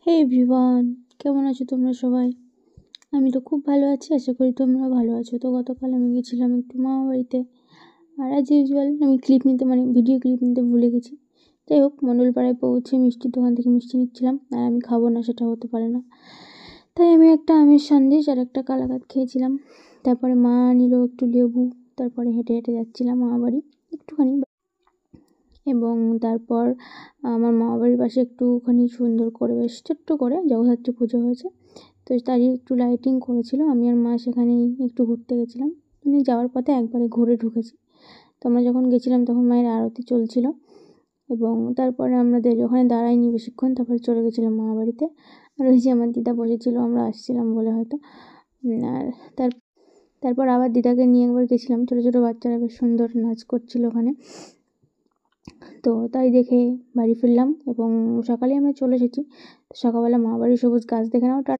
হে everyone, কেমন আছো তোমরা সবাই? আমি তো খুব ভালো আছি, আশা করি তোমরা ভালো আছো। তো গতকাল আমি গেছিলাম একটু মামা বাড়িতে। আর অ্যাজ ইউজুয়াল আমি ক্লিপ নিতে ভিডিও ক্লিপ নিতে ভুলে গেছি। যাই হোক, মণ্ডলপাড়ায় পৌঁছে মিষ্টির দোকান থেকে মিষ্টি নিচ্ছিলাম, আর আমি খাবো না সেটা হতে পারে না, তাই আমি একটা আমের সন্দেশ আর একটা কালাকাঁদ খেয়েছিলাম। তারপরে মা নিল একটু লেবু। তারপরে হেঁটে হেঁটে যাচ্ছিলাম মামা বাড়ি একটুখানি। এবং তারপর আমার মামাবাড়ির পাশে একটুখানি সুন্দর করে বেশ ছোট্ট করে জগদ্ধাত্রী পুজো হয়েছে, তো তারই একটু লাইটিং করেছিল। আমি আর মা সেখানেই একটু ঘুরতে গেছিলাম, যাওয়ার পথে একবারে ঘুরে ঢুকেছি। তো আমরা যখন গেছিলাম তখন মায়ের আরতি চলছিল, এবং তারপরে আমাদের ওখানে দাঁড়াইনি বেশিক্ষণ, তারপরে চলে গেছিলাম মামাবাড়িতে। আর ওই যে আমার দিদা বলেছিল আমরা আসছিলাম বলে হয়তো। আর তারপর আবার দিদাকে নিয়ে একবার গেছিলাম, ছোটো ছোটো বাচ্চারা বেশ সুন্দর নাচ করছিল ওখানে। তো তাই দেখে বাড়ি ফিরলাম, এবং সকালে আমরা চলে এসেছি। তো সকালবেলা মামাবাড়ির সবুজ গাছ দেখে নাও।